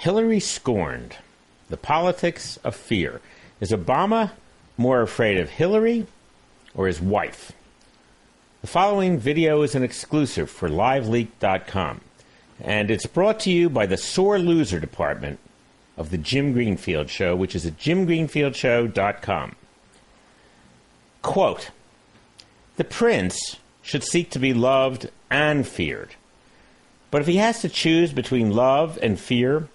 Hilary scorned. The politics of fear. Is Obama more afraid of Hillary or his wife? The following video is an exclusive for LiveLeak.com, and it's brought to you by the Sore Loser Department of the Jim Greenfield Show, which is at jimgreenfieldshow.com. Quote, "The prince should seek to be loved and feared. But if he has to choose between love and fear,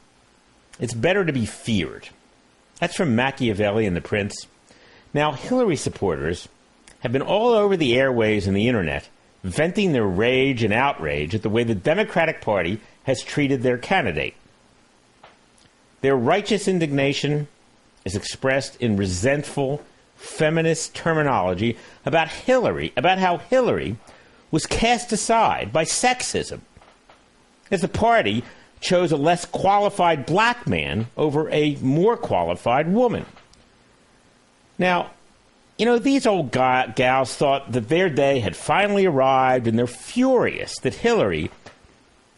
it's better to be feared." That's from Machiavelli and the Prince. Now, Hillary supporters have been all over the airways and the internet venting their rage and outrage at the way the Democratic Party has treated their candidate. Their righteous indignation is expressed in resentful feminist terminology about how Hillary was cast aside by sexism, as the party chose a less qualified black man over a more qualified woman. Now, these old gals thought that their day had finally arrived, and they're furious that Hillary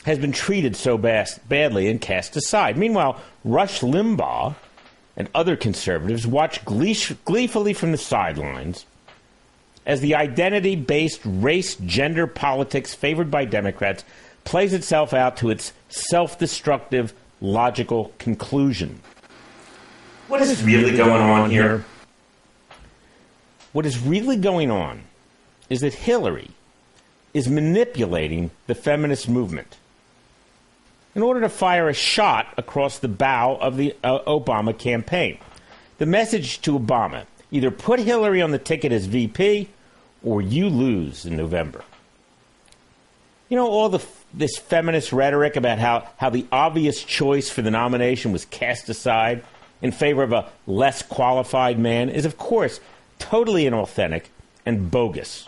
has been treated so badly and cast aside. Meanwhile, Rush Limbaugh and other conservatives watch gleefully from the sidelines as the identity-based race-gender politics favored by Democrats plays itself out to its self-destructive, logical conclusion. What is really going on here? What is really going on is that Hillary is manipulating the feminist movement in order to fire a shot across the bow of the Obama campaign. The message to Obama: either put Hillary on the ticket as VP or you lose in November. All this feminist rhetoric about how the obvious choice for the nomination was cast aside in favor of a less qualified man is, of course, totally inauthentic and bogus.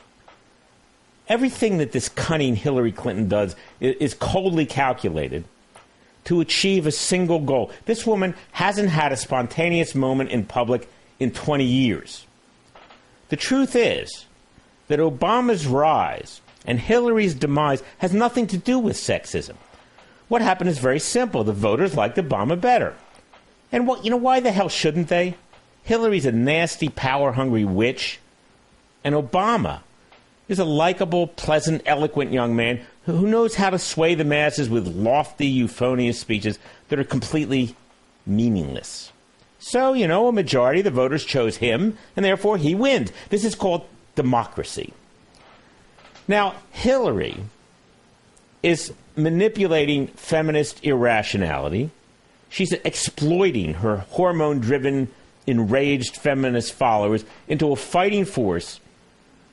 Everything that this cunning Hillary Clinton does is coldly calculated to achieve a single goal. This woman hasn't had a spontaneous moment in public in 20 years. The truth is that Obama's rise and Hillary's demise has nothing to do with sexism. What happened is very simple. The voters liked Obama better. And why the hell shouldn't they? Hillary's a nasty, power-hungry witch, and Obama is a likable, pleasant, eloquent young man who knows how to sway the masses with lofty, euphonious speeches that are completely meaningless. So, a majority of the voters chose him, and therefore he wins. This is called democracy. Now, Hillary is manipulating feminist irrationality. She's exploiting her hormone-driven, enraged feminist followers into a fighting force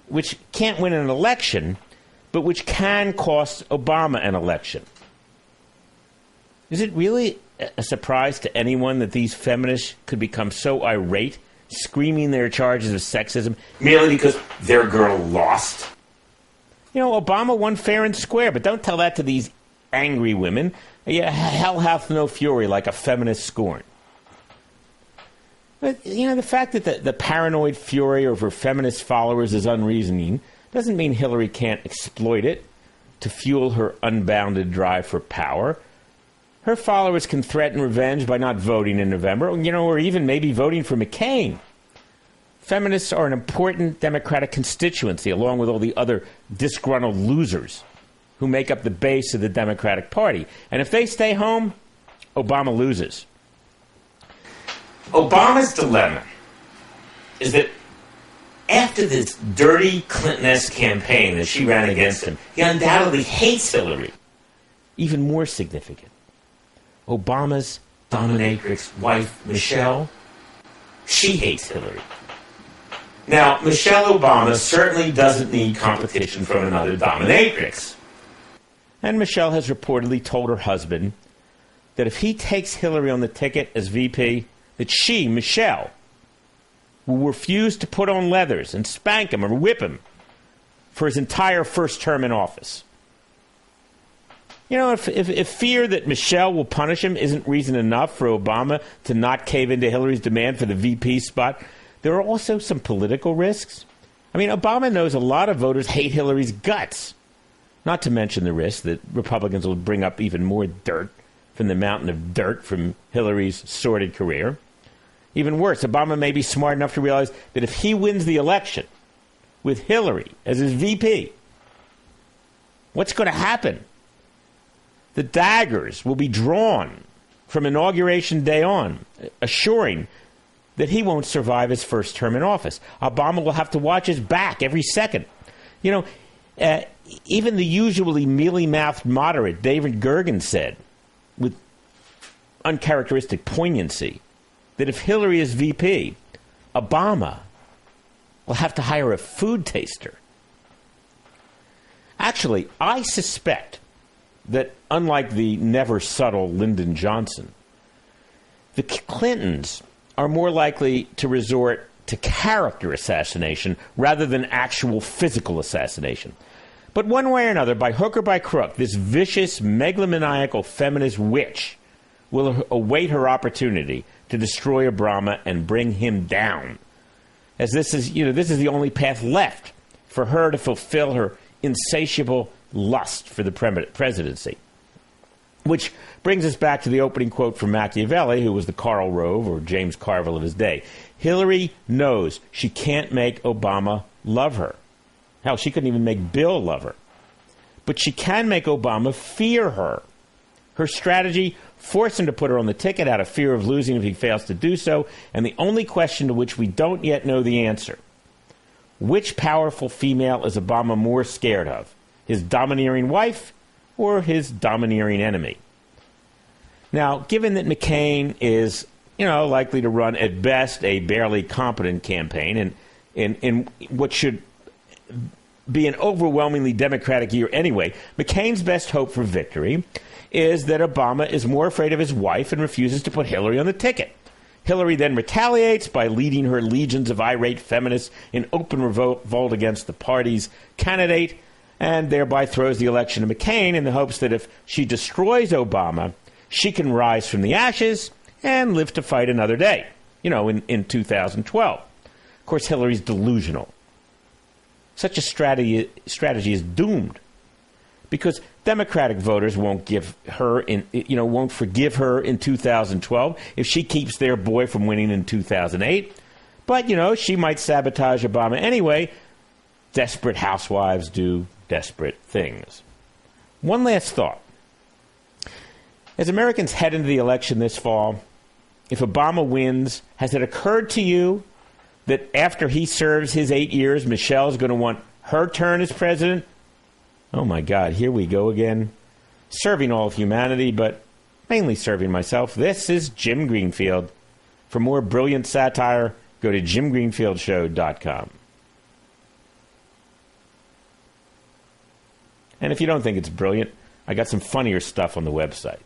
which can't win an election, but which can cost Obama an election. Is it really a surprise to anyone that these feminists could become so irate, screaming their charges of sexism merely because their girl lost? Obama won fair and square, but don't tell that to these angry women. Hell hath no fury like a feminist scorn. But, the fact that the paranoid fury over feminist followers is unreasoning doesn't mean Hillary can't exploit it to fuel her unbounded drive for power. Her followers can threaten revenge by not voting in November, or even maybe voting for McCain. Feminists are an important Democratic constituency, along with all the other disgruntled losers who make up the base of the Democratic Party. And if they stay home, Obama loses. Obama's dilemma is that after this dirty Clinton-esque campaign that she ran against him, he undoubtedly hates Hillary. Even more significant, Obama's dominatrix wife, Michelle, she hates Hillary. Now, Michelle Obama certainly doesn't need competition from another dominatrix. And Michelle has reportedly told her husband that if he takes Hillary on the ticket as VP, that she, Michelle, will refuse to put on leathers and spank him or whip for his entire first term in office. If fear that Michelle will punish him isn't reason enough for Obama to not cave into Hillary's demand for the VP spot, there are also some political risks. Obama knows a lot of voters hate Hillary's guts, not to mention the risk that Republicans will bring up even more dirt from the mountain of dirt from Hillary's sordid career. Even worse, Obama may be smart enough to realize that if he wins the election with Hillary as his VP, what's going to happen? The daggers will be drawn from Inauguration Day on, assuring that he won't survive his first term in office. Obama will have to watch his back every second. You know, even the usually mealy-mouthed moderate David Gergen said, with uncharacteristic poignancy, that if Hillary is VP, Obama will have to hire a food taster. Actually, I suspect that unlike the never subtle Lyndon Johnson, the Clintons are more likely to resort to character assassination rather than actual physical assassination. But one way or another, by hook or by crook, this vicious, megalomaniacal feminist witch will await her opportunity to destroy Obama and bring him down. As this is the only path left for her to fulfill her insatiable lust for the presidency. Which brings us back to the opening quote from Machiavelli, who was the Karl Rove or James Carville of his day. Hillary knows she can't make Obama love her. Hell, she couldn't even make Bill love her. But she can make Obama fear her. Her strategy forced him to put her on the ticket out of fear of losing if he fails to do so. And the only question to which we don't yet know the answer: which powerful female is Obama more scared of? His domineering wife or his domineering enemy? Now, given that McCain is, likely to run at best a barely competent campaign and in what should be an overwhelmingly Democratic year anyway, McCain's best hope for victory is that Obama is more afraid of his wife and refuses to put Hillary on the ticket. Hillary then retaliates by leading her legions of irate feminists in open revolt against the party's candidate, and thereby throws the election to McCain in the hopes that if she destroys Obama, she can rise from the ashes and live to fight another day, in 2012. Of course, Hillary's delusional. Such a strategy is doomed because Democratic voters won't forgive her in 2012 if she keeps their boy from winning in 2008. But, she might sabotage Obama anyway. Desperate housewives do desperate things. One last thought. As Americans head into the election this fall, if Obama wins, has it occurred to you that after he serves his 8 years, Michelle's going to want her turn as president? Oh, my God, here we go again. Serving all of humanity, but mainly serving myself. This is Jim Greenfield. For more brilliant satire, go to jimgreenfieldshow.com. And if you don't think it's brilliant, I got some funnier stuff on the website.